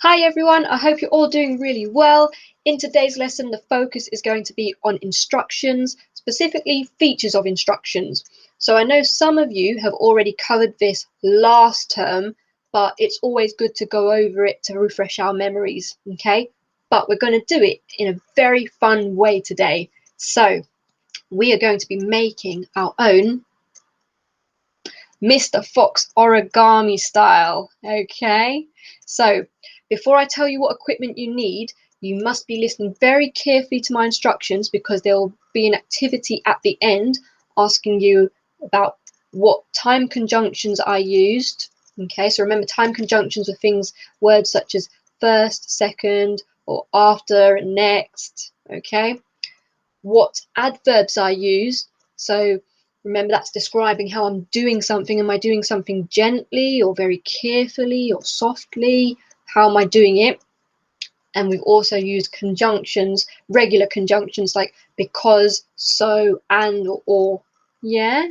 Hi everyone, I hope you're all doing really well. In today's lesson, the focus is going to be on instructions, specifically features of instructions. So I know some of you have already covered this last term, but it's always good to go over it to refresh our memories, okay? But we're going to do it in a very fun way today. So we are going to be making our own Mr. Fox origami style, okay? So before I tell you what equipment you need, you must be listening very carefully to my instructions because there will be an activity at the end asking you about what time conjunctions I used, okay? So remember, time conjunctions are words such as first, second, or after and next, okay? What adverbs I used, so remember, that's describing how I'm doing something. Am I doing something gently or very carefully or softly? How am I doing it? And we've also used conjunctions, regular conjunctions like because, so, and, or. Yeah?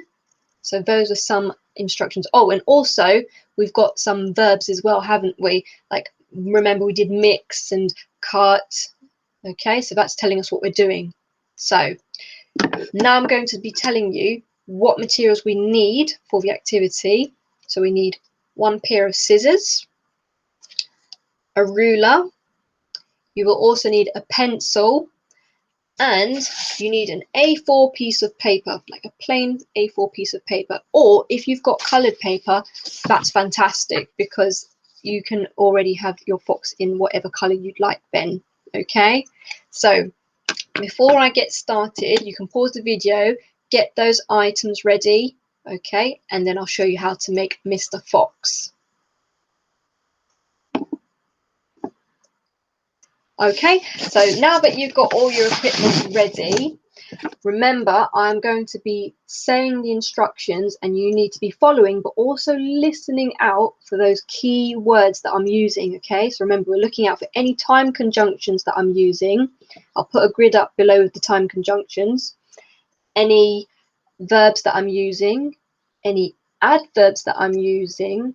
So those are some instructions. Oh, and also we've got some verbs as well, haven't we? Like, remember, we did mix and cut. Okay, so that's telling us what we're doing. So now I'm going to be telling you what materials we need for the activity. So we need one pair of scissors, a ruler, you will also need a pencil, and you need an A4 piece of paper, like a plain A4 piece of paper. Or if you've got coloured paper, that's fantastic because you can already have your fox in whatever colour you'd like then. Okay, so before I get started, you can pause the video, get those items ready, okay, and then I'll show you how to make Mr. Fox. Okay, so now that you've got all your equipment ready, remember, I'm going to be saying the instructions and you need to be following, but also listening out for those key words that I'm using, okay? So remember, we're looking out for any time conjunctions that I'm using. I'll put a grid up below with the time conjunctions. Any verbs that I'm using, any adverbs that I'm using,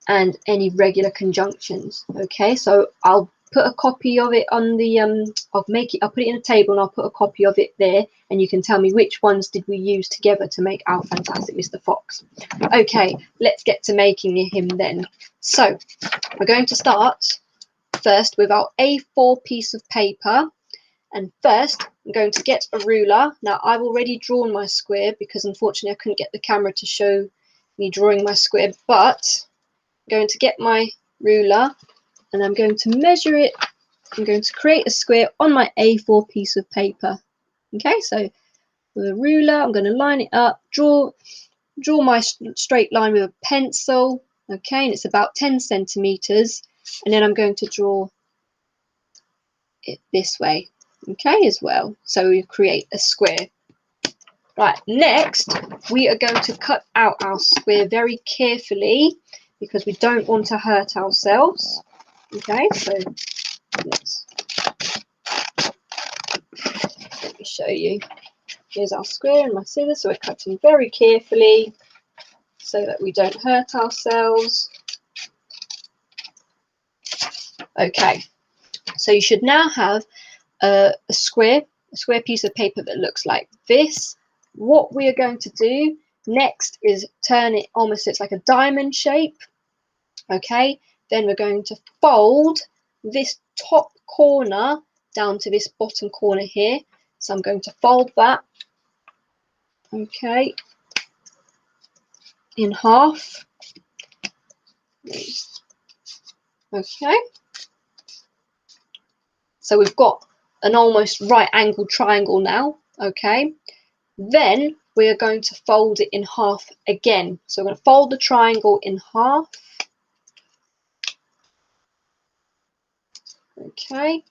and any regular conjunctions, okay? So I'll put a copy of it on the I'll put it in a table and I'll put a copy of it there, and you can tell me which ones did we use together to make our fantastic Mr. Fox. Okay, let's get to making him then. So we're going to start first with our A4 piece of paper, and first I'm going to get a ruler. Now I've already drawn my square because unfortunately I couldn't get the camera to show me drawing my square, but I'm going to get my ruler and I'm going to measure it. I'm going to create a square on my A4 piece of paper. Okay, so with a ruler, I'm going to line it up, draw my straight line with a pencil. Okay, and it's about 10 centimeters, and then I'm going to draw it this way. Okay, as well. So we create a square. Right, next we are going to cut out our square very carefully because we don't want to hurt ourselves. Okay, so let me show you. Here's our square and my scissors, so we're cutting very carefully so that we don't hurt ourselves. Okay, so you should now have a square piece of paper that looks like this. What we are going to do next is turn it almost so it's like a diamond shape. Okay, then we're going to fold this top corner down to this bottom corner here. So I'm going to fold that, okay, in half. Okay, so we've got an almost right angled triangle now. Okay, then we are going to fold it in half again. So we're going to fold the triangle in half. Okay,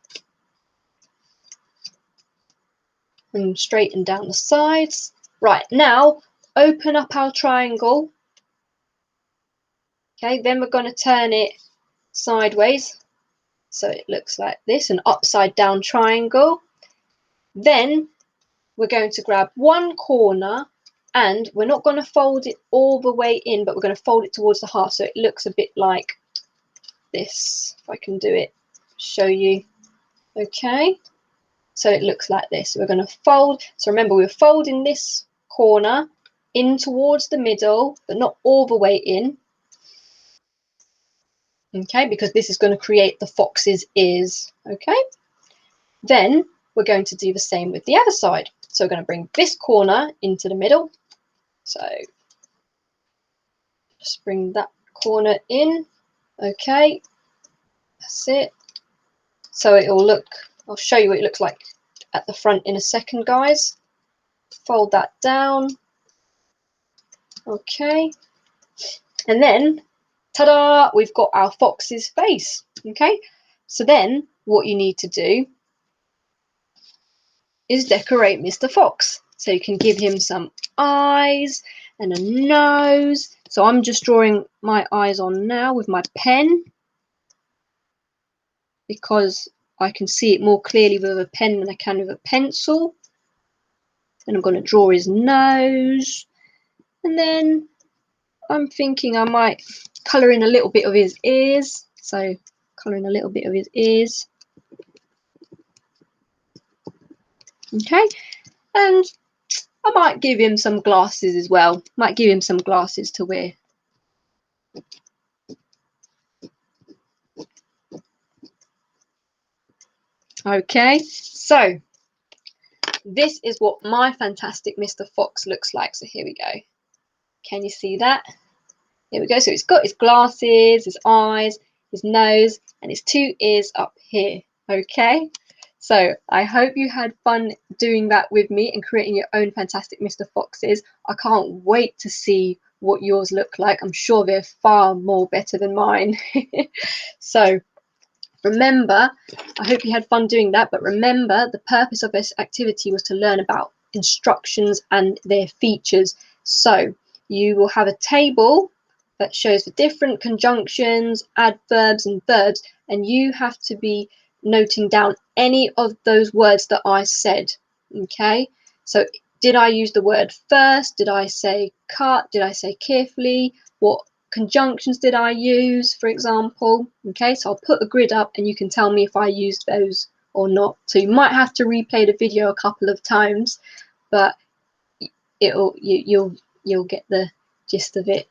and straighten down the sides. Right, now open up our triangle. Okay, then we're going to turn it sideways so it looks like this, an upside down triangle. Then we're going to grab one corner and we're not going to fold it all the way in, but we're going to fold it towards the half so it looks a bit like this. If I can do it, show you. Okay, so it looks like this. We're going to fold. So remember, we're folding this corner in towards the middle, but not all the way in. Okay, because this is going to create the fox's ears. Okay, then we're going to do the same with the other side. So we're going to bring this corner into the middle. So just bring that corner in. Okay, that's it. So it will look, I'll show you what it looks like at the front in a second, guys. Fold that down. Okay, and then ta-da, we've got our fox's face. Okay, so then what you need to do is decorate Mr. Fox. So you can give him some eyes and a nose. So I'm just drawing my eyes on now with my pen, because I can see it more clearly with a pen than I can with a pencil. And I'm going to draw his nose, and then I'm thinking I might colour in a little bit of his ears. So colour in a little bit of his ears. Okay, and I might give him some glasses as well. Might give him some glasses to wear. Okay, so this is what my fantastic Mr. Fox looks like. So here we go. Can you see that? Here we go. So it's got his glasses, his eyes, his nose, and his two ears up here. Okay, so I hope you had fun doing that with me and creating your own fantastic Mr. Foxes. I can't wait to see what yours look like. I'm sure they're far more better than mine. So remember, I hope you had fun doing that, but remember, the purpose of this activity was to learn about instructions and their features. So you will have a table that shows the different conjunctions, adverbs and verbs, and you have to be noting down any of those words that I said. Okay, so did I use the word first? Did I say cut? Did I say carefully? What conjunctions did I use, for example? Okay, so I'll put a grid up and you can tell me if I used those or not. So you might have to replay the video a couple of times, but you'll get the gist of it.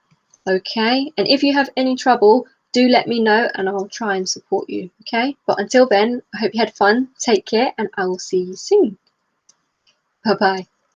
Okay, and if you have any trouble, do let me know and I'll try and support you. Okay, but until then, I hope you had fun. Take care and I will see you soon. Bye bye.